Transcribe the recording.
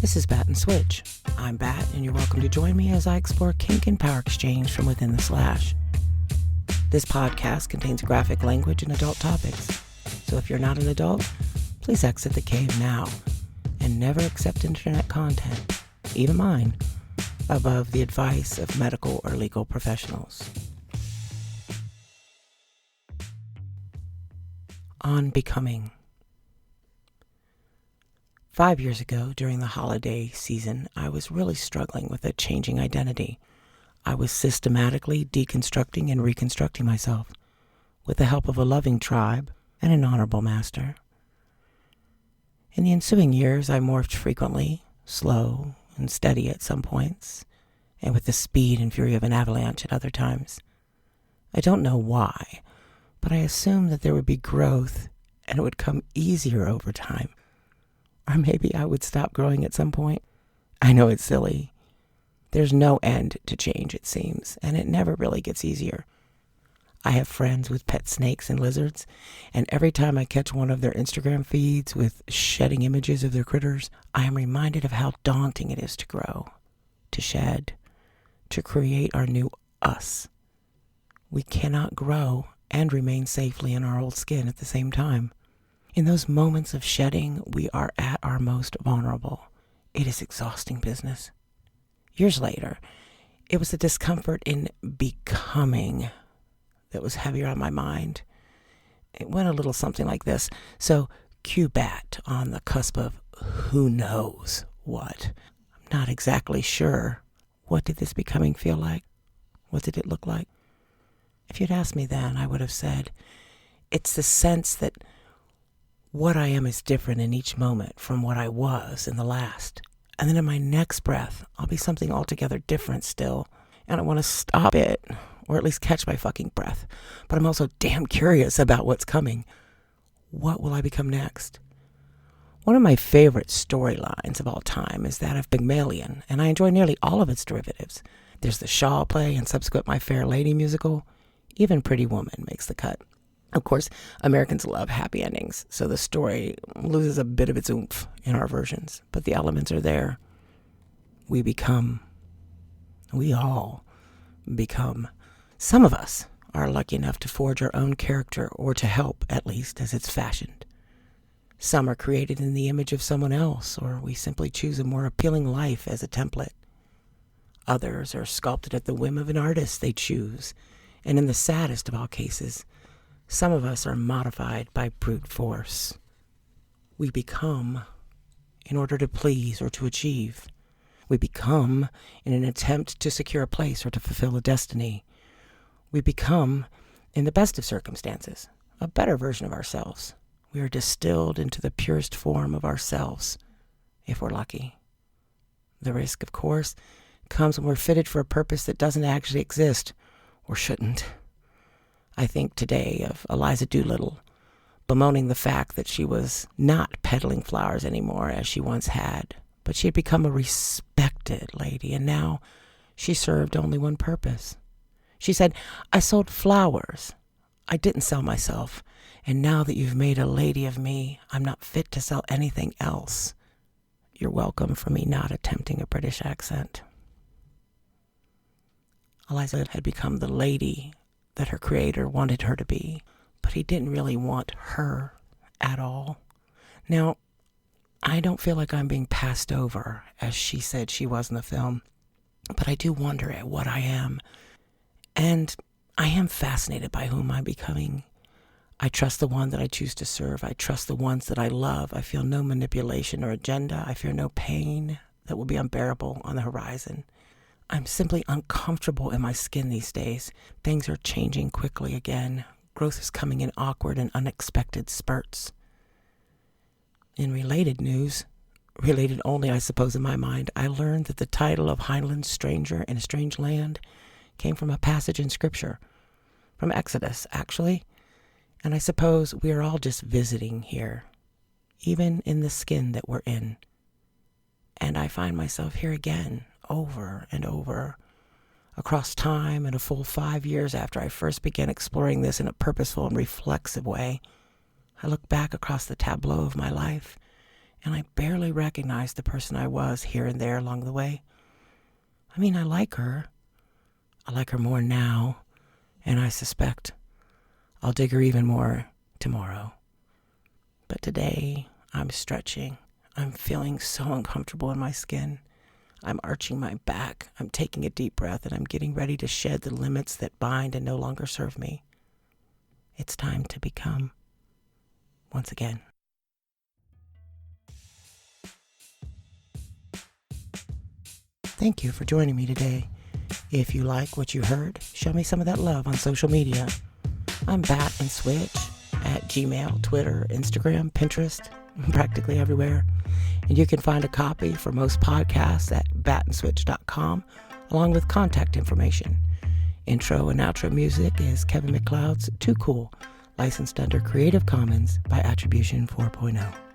This is batandswitch. I'm Bat, and you're welcome to join me as I explore kink and power exchange from within the slash. This podcast contains graphic language and adult topics, so if you're not an adult, please exit the cave now, and never accept internet content, even mine, above the advice of medical or legal professionals. On becoming. 5 years ago, during the holiday season, I was really struggling with a changing identity. I was systematically deconstructing and reconstructing myself with the help of a loving tribe and an honorable master. In the ensuing years, I morphed frequently, slow and steady at some points, and with the speed and fury of an avalanche at other times. I don't know why, but I assumed that there would be growth and it would come easier over time. Or maybe I would stop growing at some point. I know it's silly. There's no end to change, it seems, and it never really gets easier. I have friends with pet snakes and lizards, and every time I catch one of their Instagram feeds with shedding images of their critters, I am reminded of how daunting it is to grow, to shed, to create our new us. We cannot grow and remain safely in our old skin at the same time. In those moments of shedding, we are at our most vulnerable. It is exhausting business. Years later, it was the discomfort in becoming that was heavier on my mind. It went a little something like this. So, cue Bat on the cusp of who knows what. I'm not exactly sure. What did this becoming feel like? What did it look like? If you'd asked me then, I would have said, it's the sense that what I am is different in each moment from what I was in the last. And then in my next breath, I'll be something altogether different still. And I want to stop it, or at least catch my fucking breath. But I'm also damn curious about what's coming. What will I become next? One of my favorite storylines of all time is that of Pygmalion, and I enjoy nearly all of its derivatives. There's the Shaw play and subsequent My Fair Lady musical. Even Pretty Woman makes the cut. Of course, Americans love happy endings, so the story loses a bit of its oomph in our versions, but the elements are there. We all become. Some of us are lucky enough to forge our own character, or to help, at least, as it's fashioned. Some are created in the image of someone else, or we simply choose a more appealing life as a template. Others are sculpted at the whim of an artist they choose, and in the saddest of all cases, some of us are modified by brute force. We become in order to please or to achieve. We become in an attempt to secure a place or to fulfill a destiny. We become, in the best of circumstances, a better version of ourselves. We are distilled into the purest form of ourselves, if we're lucky. The risk, of course, comes when we're fitted for a purpose that doesn't actually exist, or shouldn't. I think today of Eliza Doolittle, bemoaning the fact that she was not peddling flowers anymore as she once had, but she had become a respected lady, and now she served only one purpose. She said, I sold flowers. I didn't sell myself, and now that you've made a lady of me, I'm not fit to sell anything else. You're welcome for me not attempting a British accent. Eliza had become the lady that her creator wanted her to be, but he didn't really want her at all. Now, I don't feel like I'm being passed over, as she said she was in the film, but I do wonder at what I am, and I am fascinated by whom I'm becoming. I trust the one that I choose to serve. I trust the ones that I love. I feel no manipulation or agenda. I fear no pain that will be unbearable on the horizon. I'm simply uncomfortable in my skin these days. Things are changing quickly again. Growth is coming in awkward and unexpected spurts. In related news, related only I suppose in my mind, I learned that the title of Heinlein's Stranger in a Strange Land came from a passage in Scripture, from Exodus, actually. And I suppose we are all just visiting here, even in the skin that we're in. And I find myself here again, over and over, across time and a full 5 years after I first began exploring this in a purposeful and reflexive way. I look back across the tableau of my life, and I barely recognized the person I was here and there along the way. I mean, I like her. I like her more now, and I suspect I'll dig her even more tomorrow. But today, I'm stretching. I'm feeling so uncomfortable in my skin. I'm arching my back. I'm taking a deep breath, and I'm getting ready to shed the limits that bind and no longer serve me. It's time to become once again. Thank you for joining me today. If you like what you heard, show me some of that love on social media. I'm batandswitch at Gmail, Twitter, Instagram, Pinterest, practically everywhere. And you can find a copy for most podcasts at batandswitch.com, along with contact information. Intro and outro music is Kevin MacLeod's Too Cool, licensed under Creative Commons by Attribution 4.0.